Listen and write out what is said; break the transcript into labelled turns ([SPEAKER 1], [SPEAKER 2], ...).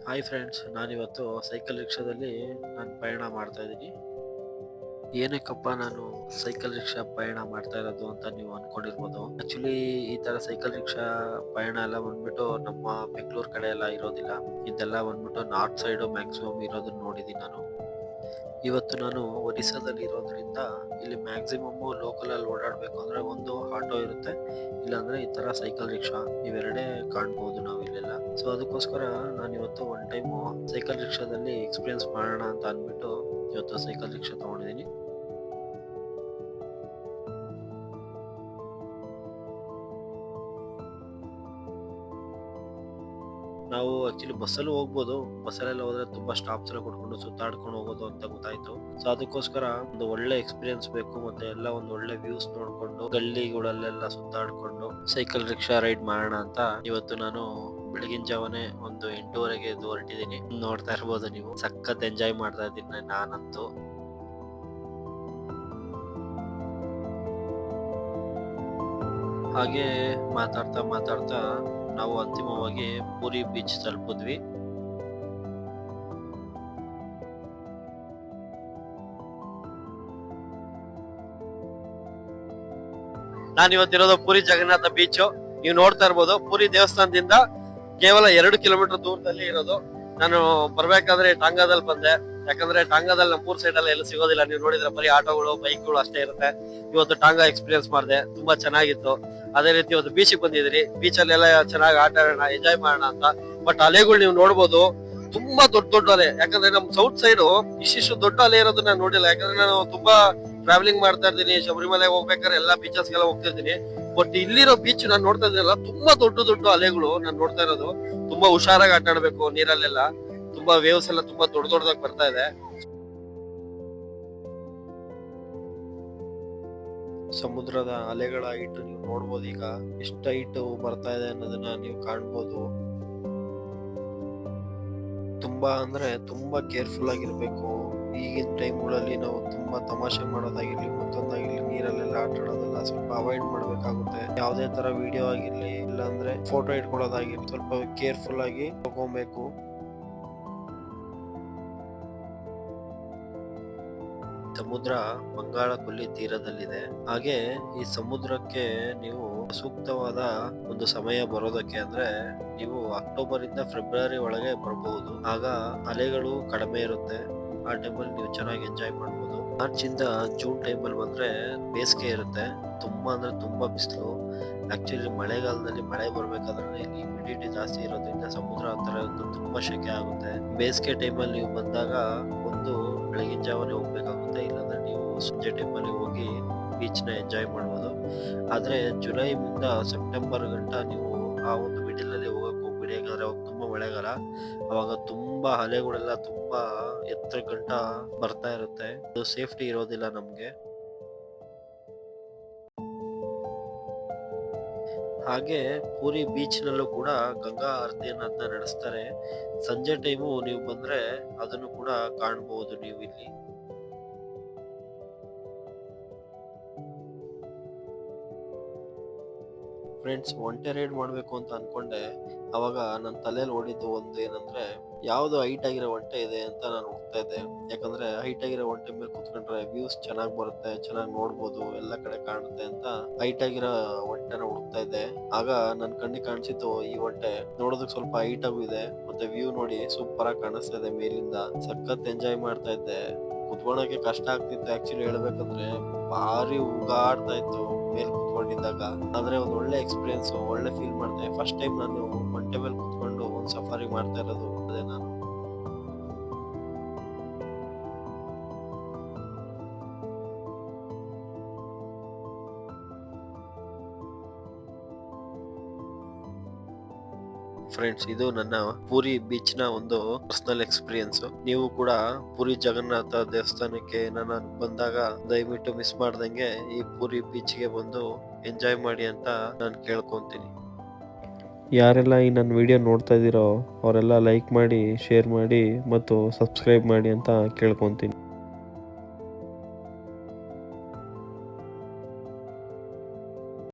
[SPEAKER 1] Hi friends, ನಾನಿವತ್ತು cycle ರಿಕ್ಷಾದಲ್ಲಿ ಪಯಣ ಮಾಡ್ತಾ ಇದ್ದೀನಿ. ಏನಕ್ಕಪ್ಪ ನಾನು ಸೈಕಲ್ ರಿಕ್ಷಾ ಪಯಣ ಮಾಡ್ತಾ ಇರೋದು ಅಂತ ನೀವು ಅನ್ಕೊಂಡಿರ್ಬೋದು. ಆಕ್ಚುಲಿ ಈ ತರ ಸೈಕಲ್ ರಿಕ್ಷಾ ಪಯಣ ಎಲ್ಲ ಬಂದ್ಬಿಟ್ಟು ನಮ್ಮ ಬೆಂಗಳೂರು ಕಡೆ ಎಲ್ಲ ಇರೋದಿಲ್ಲ. ಇದೆಲ್ಲ ಬಂದ್ಬಿಟ್ಟು ನಾರ್ತ್ ಸೈಡ್ ಮ್ಯಾಕ್ಸಿಮಮ್ ಇರೋದನ್ನ ನೋಡಿದ್ದೀನಿ ನಾನು. ಇವತ್ತು ನಾನು ಒರಿಸ್ಸಾದಲ್ಲಿ ಇರೋದ್ರಿಂದ ಇಲ್ಲಿ ಮ್ಯಾಕ್ಸಿಮಮ್ ಲೋಕಲ್ ಅಲ್ಲಿ ಓಡಾಡ್ಬೇಕು ಅಂದ್ರೆ ಒಂದು ಆಟೋ ಇರುತ್ತೆ, ಇಲ್ಲಾಂದ್ರೆ ಈ ತರ ಸೈಕಲ್ ರಿಕ್ಷಾ ಇವೆರಡೇ ಕಾಣ್ಬೋದು ನಾವು ಇಲ್ಲೆಲ್ಲ. ಸೊ ಅದಕ್ಕೋಸ್ಕರ ನಾನು ಇವತ್ತು ಒನ್ ಟೈಮು ಸೈಕಲ್ ರಿಕ್ಷಾದಲ್ಲಿ ಎಕ್ಸ್ಪೀರಿಯನ್ಸ್ ಮಾಡೋಣ ಅಂತ ಅಂದ್ಬಿಟ್ಟು ಇವತ್ತು ಸೈಕಲ್ ರಿಕ್ಷಾ ತಗೊಂಡಿದ್ದೀನಿ. ನಾವು ಆಕ್ಚುಲಿ ಬಸ್ಸಲ್ಲೂ ಹೋಗ್ಬೋದು. ಬಸ್ಸಲ್ಲೆಲ್ಲ ಹೋದ್ರೆ ತುಂಬಾ ಸ್ಟಾಪ್ಸ್ ಎಲ್ಲ ಕೊಡ್ಕೊಂಡು ಸುತ್ತಾಡ್ಕೊಂಡು ಹೋಗೋದು ಅಂತ ಗೊತ್ತಾಯ್ತು. ಸೊ ಅದಕ್ಕೋಸ್ಕರ ಒಂದು ಒಳ್ಳೆ ಎಕ್ಸ್ಪೀರಿಯನ್ಸ್ ಬೇಕು, ಮತ್ತೆ ಎಲ್ಲ ಒಂದು ಒಳ್ಳೆ ವ್ಯೂಸ್ ನೋಡ್ಕೊಂಡು ಗಲ್ಲಿಗಳಲ್ಲೆಲ್ಲ ಸುತ್ತಾಡ್ಕೊಂಡು ಸೈಕಲ್ ರಿಕ್ಷಾ ರೈಡ್ ಮಾಡೋಣ ಅಂತ ಇವತ್ತು ನಾನು ಬೆಳಗಿನ ಜಾವನೆ ಒಂದು 8:30ಗೆ ಎದ್ದು ಹೊರಟಿದ್ದೀನಿ. ನೋಡ್ತಾ ಇರ್ಬೋದು ನೀವು, ಸಖತ್ ಎಂಜಾಯ್ ಮಾಡ್ತಾ ಇದ್ದೀನಿ ನಾನಂತೂ. ಹಾಗೆ ಮಾತಾಡ್ತಾ ಮಾತಾಡ್ತಾ ನಾವು ಅಂತಿಮವಾಗಿ ಪೂರಿ ಬೀಚ್ ತಲುಪಿದ್ವಿ. ನಾನು ಇವತ್ತಿರೋದು ಪುರಿ ಜಗನ್ನಾಥ ಬೀಚ್. ನೀವು ನೋಡ್ತಾ ಇರ್ಬೋದು, ಪುರಿ ದೇವಸ್ಥಾನದಿಂದ ಕೇವಲ 2 ಕಿಲೋಮೀಟರ್ ದೂರದಲ್ಲಿ ಇರೋದು. ನಾನು ಬರ್ಬೇಕಾದ್ರೆ ಟಾಂಗಾದಲ್ಲಿ ಬಂದೆ, ಯಾಕಂದ್ರೆ ಟಾಂಗಾದಲ್ಲಿ ನಮ್ಮೂರ್ ಸೈಡ್ ಎಲ್ಲ ಎಲ್ಲೂ ಸಿಗೋದಿಲ್ಲ. ನೀವು ನೋಡಿದ್ರೆ ಬರೀ ಆಟೋಗಳು ಬೈಕ್ಗಳು ಅಷ್ಟೇ ಇರುತ್ತೆ. ಇವತ್ತು ಟಾಂಗಾ ಎಕ್ಸ್ಪೀರಿಯನ್ಸ್ ಮಾಡಿದೆ, ತುಂಬಾ ಚೆನ್ನಾಗಿತ್ತು. ಅದೇ ರೀತಿ ಇವತ್ತು ಬೀಚ್ ಬಂದಿದ್ರಿ, ಬೀಚ್ ಅಲ್ಲಿ ಎಲ್ಲ ಚೆನ್ನಾಗಿ ಆಟ ಆಡೋಣ, ಎಂಜಾಯ್ ಮಾಡೋಣ ಅಂತ. ಬಟ್ ಅಲೆಗಳು ನೀವು ನೋಡ್ಬೋದು, ತುಂಬಾ ದೊಡ್ಡ ದೊಡ್ಡ ಅಲೆ. ಯಾಕಂದ್ರೆ ನಮ್ ಸೌತ್ ಸೈಡ್ ಇಷ್ಟಿಷ್ಟು ದೊಡ್ಡ ಅಲೆ ಇರೋದನ್ನ ನೋಡಿಲ್ಲ. ಯಾಕಂದ್ರೆ ನಾನು ತುಂಬಾ ಟ್ರಾವೆಲಿಂಗ್ ಮಾಡ್ತಾ ಇರ್ತೀನಿ, ಶಬರಿಮಲೆ ಹೋಗ್ಬೇಕಾದ್ರೆ ಎಲ್ಲಾ ಬೀಚಸ್ಗೆಲ್ಲ ಹೋಗ್ತಿರ್ತೀನಿ. ಬಟ್ ಇಲ್ಲಿರೋ ಬೀಚ್ ನಾನು ನೋಡ್ತಾ ಇದ್ದೀನಲ್ಲ, ತುಂಬಾ ದೊಡ್ಡ ದೊಡ್ಡ ಅಲೆಗಳು ನಾನು ನೋಡ್ತಾ ಇರೋದು. ತುಂಬಾ ಹುಷಾರಾಗಿ ಆಟ ಆಡ್ಬೇಕು ನೀರಲ್ಲೆಲ್ಲ. ತುಂಬಾ ವೇವ್ಸ್ ಎಲ್ಲ ತುಂಬಾ ದೊಡ್ಡ ದೊಡ್ಡದಾಗಿ ಬರ್ತಾ ಇದೆ. ಸಮುದ್ರದ ಅಲೆಗಳ ಹೈಟ್ ನೀವು ನೋಡ್ಬೋದು, ಈಗ ಎಷ್ಟು ಹೈಟ್ ಬರ್ತಾ ಇದೆ ಅನ್ನೋದನ್ನ ನೀವು ಕಾಣ್ಬೋದು. ತುಂಬಾ ಅಂದ್ರೆ ತುಂಬಾ ಕೇರ್ಫುಲ್ ಆಗಿರ್ಬೇಕು. ಈಗಿನ ಟೈಮ್ಗಳಲ್ಲಿ ನಾವು ತುಂಬಾ ತಮಾಷೆ ಮಾಡೋದಾಗಿರ್ಲಿ, ಮತ್ತೊಂದಾಗಿರ್ಲಿ, ನೀರಲ್ಲೆಲ್ಲ ಆಟ ಆಡೋದೆಲ್ಲ ಸ್ವಲ್ಪ ಅವಾಯ್ಡ್ ಮಾಡ್ಬೇಕಾಗುತ್ತೆ. ಯಾವ್ದೇ ತರ ವಿಡಿಯೋ ಆಗಿರ್ಲಿ, ಇಲ್ಲಾಂದ್ರೆ ಫೋಟೋ ಇಟ್ಕೊಳ್ಳೋದಾಗಿರ್ಲಿ, ಸ್ವಲ್ಪ ಕೇರ್ಫುಲ್ ಆಗಿ ತಗೋಬೇಕು. ಸಮುದ್ರ ಬಂಗಾಳ ಕೊಲ್ಲಿ ತೀರದಲ್ಲಿದೆ. ಹಾಗೆ ಈ ಸಮುದ್ರಕ್ಕೆ ನೀವು ಸೂಕ್ತವಾದ ಒಂದು ಸಮಯ ಬರೋದಕ್ಕೆ ಅಂದ್ರೆ ನೀವು ಅಕ್ಟೋಬರ್ ಇಂದ ಫೆಬ್ರವರಿ ಒಳಗೆ ಬರಬಹುದು. ಆಗ ಅಲೆಗಳು ಕಡಿಮೆ ಇರುತ್ತೆ. ಆ ಟೈಮಲ್ಲಿ ನೀವು ಚೆನ್ನಾಗಿ ಎಂಜಾಯ್ ಮಾಡ್ಬೋದು. ಮಾರ್ಚ್ ಇಂದ ಜೂನ್ ಟೈಮಲ್ಲಿ ಬಂದ್ರೆ ಬೇಸಿಗೆ ಇರುತ್ತೆ, ತುಂಬಾ ಅಂದ್ರೆ ತುಂಬಾ ಬಿಸಿಲು. ಆಕ್ಚುಲಿ ಮಳೆಗಾಲದಲ್ಲಿ ಮಳೆ ಬರ್ಬೇಕಾದ್ರೆ ಇಲ್ಲಿ ಹ್ಯುಮಿಡಿಟಿ ಜಾಸ್ತಿ ಇರೋದ್ರಿಂದ ಸಮುದ್ರ ಹತ್ರ ತುಂಬಾ ಶೆಕೆ ಆಗುತ್ತೆ. ಬೇಸಿಗೆ ಟೈಮಲ್ಲಿ ನೀವು ಬಂದಾಗ ಒಂದು ಬೆಳಗಿನ ಜಾವನೇ ಹೋಗ್ಬೇಕಾಗುತ್ತೆ, ಇಲ್ಲಾಂದ್ರೆ ನೀವು ಸಂಜೆ ಟೈಮಲ್ಲಿ ಹೋಗಿ ಬೀಚ್ ನ ಎಂಜಾಯ್ ಮಾಡ್ಬೋದು. ಆದ್ರೆ ಜುಲೈ ಇಂದ ಸೆಪ್ಟೆಂಬರ್ ಗಂಟ ನೀವು ಆ ಒಂದು ಮಿಡಿಲ್ ಅಲ್ಲಿ ಹೋಗಕ್ ಹೋಗ್ಬಿಡಿ. ಯಾಕಂದ್ರೆ ಅವಾಗ ತುಂಬಾ ಮಳೆಗಾಲ, ಅವಾಗ ತುಂಬಾ ಅಲೆಗಳೆಲ್ಲ ತುಂಬಾ ಎತ್ತರ ಗಂಟ ಬರ್ತಾ ಇರುತ್ತೆ. ಅದು ಸೇಫ್ಟಿ ಇರೋದಿಲ್ಲ ನಮ್ಗೆ. ಹಾಗೆ ಪೂರಿ ಬೀಚ್ ನಲ್ಲೂ ಕೂಡ ಗಂಗಾ ಆರತಿಯನ್ನ ನಡೆಸ್ತಾರೆ. ಸಂಜೆ ಟೈಮು ನೀವು ಬಂದ್ರೆ ಅದನ್ನು ಕೂಡ ಕಾಣಬಹುದು ನೀವು ಇಲ್ಲಿ. ಫ್ರೆಂಡ್ಸ್, ಒಂಟೆ ರೈಡ್ ಮಾಡ್ಬೇಕು ಅಂತ ಅನ್ಕೊಂಡೆ. ಅವಾಗ ನನ್ನ ತಲೆಯಲ್ಲಿ ಓಡಿದ್ದು ಒಂದು ಏನಂದ್ರೆ, ಯಾವ್ದು ಹೈಟ್ ಆಗಿರೋ ಒಂಟೆ ಇದೆ ಅಂತ ನಾನು ಹುಡುಕ್ತಾ ಇದ್ದೆ. ಯಾಕಂದ್ರೆ ಹೈಟ್ ಆಗಿರೋ ಒಂಟೆ ಮೇಲೆ ಕುತ್ಕೊಂಡ್ರೆ ವ್ಯೂಸ್ ಚೆನ್ನಾಗಿ ಬರುತ್ತೆ, ಚೆನ್ನಾಗಿ ನೋಡ್ಬೋದು, ಎಲ್ಲ ಕಡೆ ಕಾಣುತ್ತೆ ಅಂತ ಹೈಟ್ ಆಗಿರೋ ಒಂಟೆನ ಹುಡುಕ್ತಾ ಇದ್ದೆ. ಆಗ ನನ್ ಕಣ್ಣಿಗೆ ಕಾಣಿಸಿತ್ತು ಈ ಒಂಟೆ. ನೋಡೋದಕ್ಕೆ ಸ್ವಲ್ಪ ಹೈಟ್ ಆಗೂ ಇದೆ, ಮತ್ತೆ ವ್ಯೂ ನೋಡಿ ಸೂಪರ್ ಆಗಿ ಕಾಣಿಸ್ತಾ ಇದೆ ಮೇಲಿಂದ. ಸಖತ್ ಎಂಜಾಯ್ ಮಾಡ್ತಾ ಇದ್ದೆ. ಕುತ್ಕೊಳಕ್ಕೆ ಕಷ್ಟ ಆಗ್ತಿತ್ತು ಆಕ್ಚುಲಿ ಹೇಳ್ಬೇಕಂದ್ರೆ, ಭಾರಿ ಉಗಾಡ್ತಾ ಇತ್ತು ಮೇಲ್ ಕುತ್ಕೊಂಡಿದ್ದಾಗ. ಆದ್ರೆ ಒಂದು ಒಳ್ಳೆ ಎಕ್ಸ್ಪೀರಿಯನ್ಸ್, ಒಳ್ಳೆ ಫೀಲ್ ಮಾಡ್ದೆ. ಫಸ್ಟ್ ಟೈಮ್ ನಾನು ಒಂಟೆ ಮೇಲೆ ಕುತ್ಕೊಂಡು ಒಂದು ಸಫಾರಿ ಮಾಡ್ತಾ ಇರೋದು ಅದೇ ನಾನು. ಫ್ರೆಂಡ್ಸ್, ಇದು ನನ್ನ ಪೂರಿ ಬೀಚ್ ನ ಒಂದು ಪರ್ಸನಲ್ ಎಕ್ಸ್ಪೀರಿಯನ್ಸ್. ನೀವು ಕೂಡ ಪೂರಿ ಜಗನ್ನಾಥ ದೇವಸ್ಥಾನಕ್ಕೆ ನಾನು ಬಂದಾಗ ದಯವಿಟ್ಟು ಮಿಸ್ ಮಾಡ್ದಂಗೆ ಈ ಪೂರಿ ಬೀಚ್ ಗೆ ಬಂದು ಎಂಜಾಯ್ ಮಾಡಿ ಅಂತ ನಾನು ಕೇಳ್ಕೊಂತೀನಿ. ಯಾರೆಲ್ಲ ಈ ನನ್ನ ವಿಡಿಯೋ ನೋಡ್ತಾ ಇದ್ದೀರೋ ಅವರೆಲ್ಲ ಲೈಕ್ ಮಾಡಿ, ಶೇರ್ ಮಾಡಿ ಮತ್ತು ಸಬ್ಸ್ಕ್ರೈಬ್ ಮಾಡಿ ಅಂತ ಕೇಳ್ಕೊಂತೀನಿ.